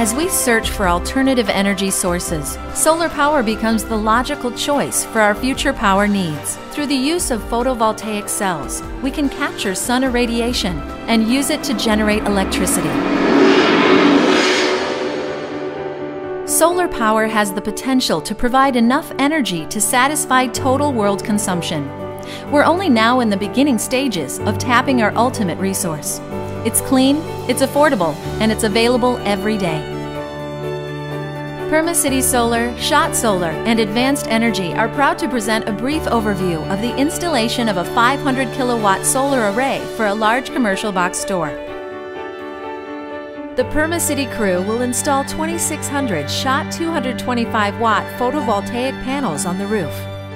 As we search for alternative energy sources, solar power becomes the logical choice for our future power needs. Through the use of photovoltaic cells, we can capture sun irradiation and use it to generate electricity. Solar power has the potential to provide enough energy to satisfy total world consumption. We're only now in the beginning stages of tapping our ultimate resource. It's clean, it's affordable, and it's available every day. PermaCity Solar, Shot Solar, and Advanced Energy are proud to present a brief overview of the installation of a 500 kilowatt solar array for a large commercial box store. The PermaCity crew will install 2,600 Shot 225 watt photovoltaic panels on the roof.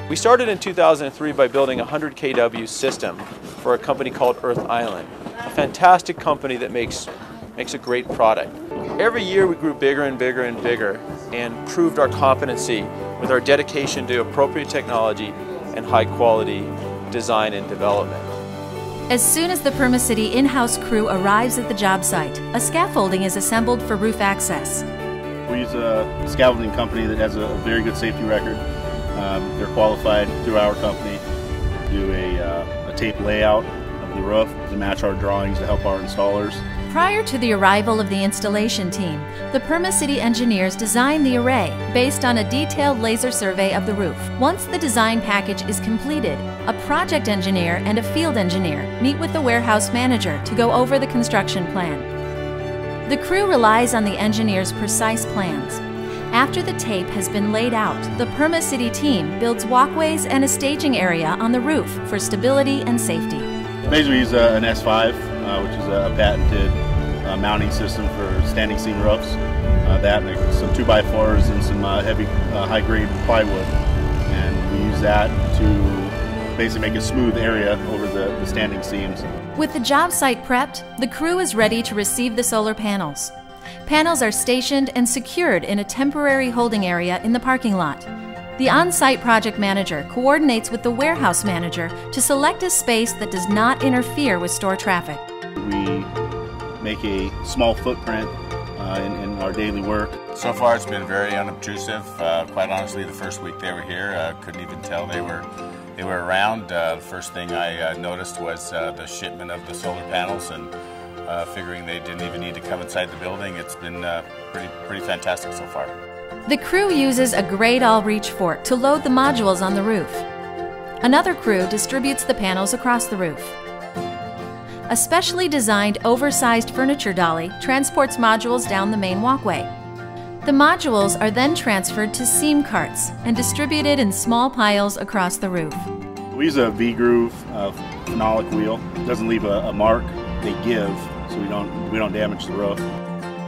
We started in 2003 by building a 100 kW system for a company called Earth Island, a fantastic company that makes a great product. Every year we grew bigger and bigger and bigger and proved our competency with our dedication to appropriate technology and high quality design and development. As soon as the PermaCity in-house crew arrives at the job site, a scaffolding is assembled for roof access. We use a scaffolding company that has a very good safety record. They're qualified through our company to do a tape layout of the roof to match our drawings to help our installers. Prior to the arrival of the installation team, the PermaCity engineers designed the array based on a detailed laser survey of the roof. Once the design package is completed, a project engineer and a field engineer meet with the warehouse manager to go over the construction plan. The crew relies on the engineer's precise plans. After the tape has been laid out, the PermaCity team builds walkways and a staging area on the roof for stability and safety. Basically we use an S5, which is a patented mounting system for standing seam roofs. That and some 2x4s and some heavy high-grade plywood. And we use that to basically make a smooth area over the standing seams. With the job site prepped, the crew is ready to receive the solar panels. Panels are stationed and secured in a temporary holding area in the parking lot. The on-site project manager coordinates with the warehouse manager to select a space that does not interfere with store traffic. We make a small footprint in our daily work. So far it's been very unobtrusive. Quite honestly, the first week they were here, couldn't even tell they were around. The first thing I noticed was the shipment of the solar panels, and figuring they didn't even need to come inside the building. It's been pretty fantastic so far. The crew uses a grade all-reach fork to load the modules on the roof. Another crew distributes the panels across the roof. A specially designed oversized furniture dolly transports modules down the main walkway. The modules are then transferred to seam carts and distributed in small piles across the roof. We use a V-groove phenolic wheel. It doesn't leave a mark, they give, so we don't damage the roof.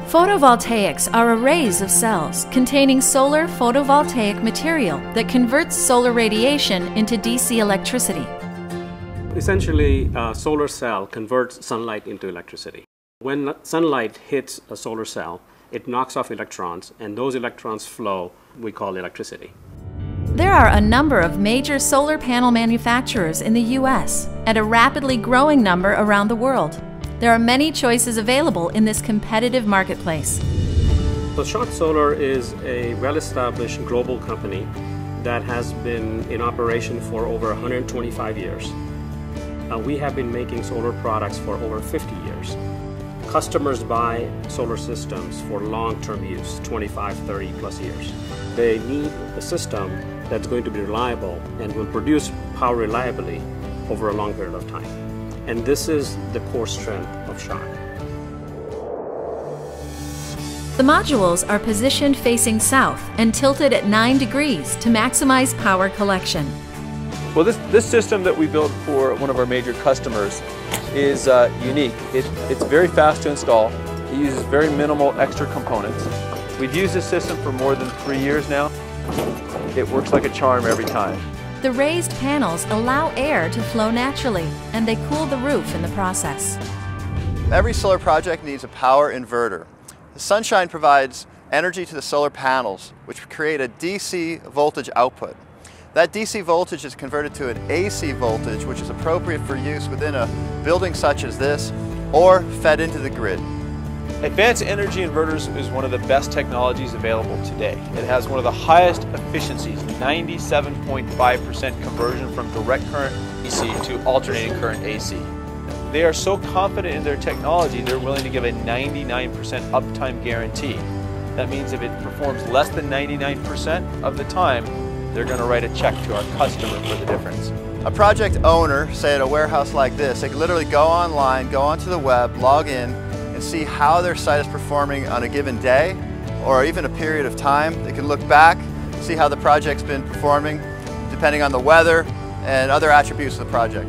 Photovoltaics are arrays of cells containing solar photovoltaic material that converts solar radiation into DC electricity. Essentially, a solar cell converts sunlight into electricity. When sunlight hits a solar cell, it knocks off electrons, and those electrons flow, we call electricity. There are a number of major solar panel manufacturers in the US and a rapidly growing number around the world. There are many choices available in this competitive marketplace. So Shot Solar is a well-established global company that has been in operation for over 125 years. We have been making solar products for over 50 years. Customers buy solar systems for long-term use, 25, 30 plus years. They need a system that's going to be reliable and will produce power reliably over a long period of time. And this is the core strength of Shot. The modules are positioned facing south and tilted at 9 degrees to maximize power collection. Well, this system that we built for one of our major customers is unique. It's very fast to install. It uses very minimal extra components. We've used this system for more than 3 years now. It works like a charm every time. The raised panels allow air to flow naturally, and they cool the roof in the process. Every solar project needs a power inverter. The sunshine provides energy to the solar panels, which create a DC voltage output. That DC voltage is converted to an AC voltage, which is appropriate for use within a building such as this, or fed into the grid. Advanced energy inverters is one of the best technologies available today. It has one of the highest efficiencies, 97.5% conversion from direct current DC to alternating current AC. They are so confident in their technology, they're willing to give a 99% uptime guarantee. That means if it performs less than 99% of the time, they're going to write a check to our customer for the difference. A project owner, say at a warehouse like this, they can literally go online, go onto the web, log in, and see how their site is performing on a given day or even a period of time. They can look back, see how the project's been performing depending on the weather and other attributes of the project.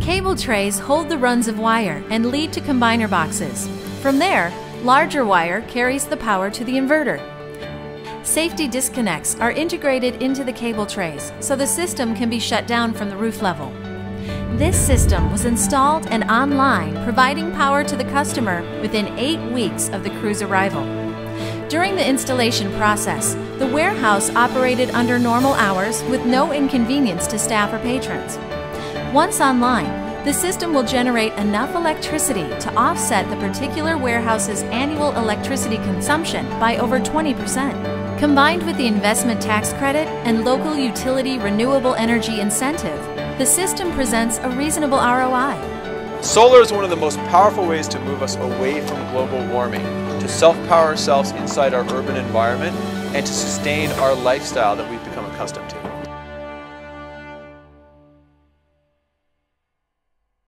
Cable trays hold the runs of wire and lead to combiner boxes. From there, larger wire carries the power to the inverter. Safety disconnects are integrated into the cable trays so the system can be shut down from the roof level. This system was installed and online, providing power to the customer within 8 weeks of the crew's arrival. During the installation process, the warehouse operated under normal hours with no inconvenience to staff or patrons. Once online, the system will generate enough electricity to offset the particular warehouse's annual electricity consumption by over 20%. Combined with the investment tax credit and local utility renewable energy incentive, the system presents a reasonable ROI. Solar is one of the most powerful ways to move us away from global warming, to self-power ourselves inside our urban environment, and to sustain our lifestyle that we've become accustomed to.